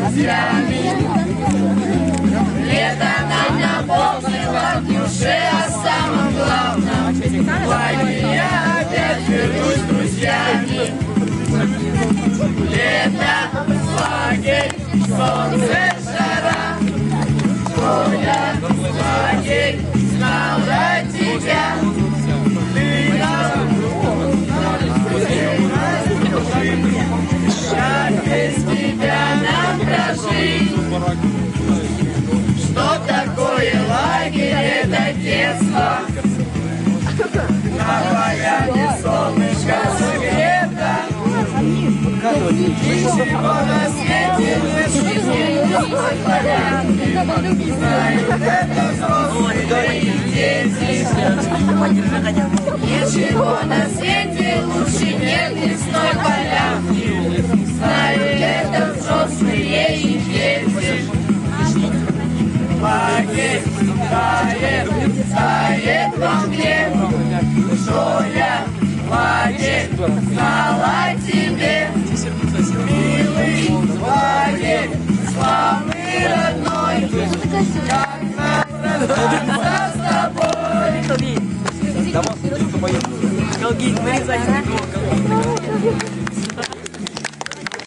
друзьями. Лето нам напомнило в душе о самом главном. В лагерь я опять вернусь с друзьями. Лето, лагерь, солнце, жара. Коля, лагерь, знала тебя. Ты нам как без тебя нам прожить? Что такое лагерь? Это детство. На поляне солнышко согрето. Ничего на свете не знают это взрослые и дети. Ничего на свете лучше нет лесной полянки. Знают это взрослые и дети. Лагерь тает во мгле. Жоля, лагерь, знала тебе. Милый лагерь, славный родной, как нам расстаться с тобой. Колгин, вырезайте.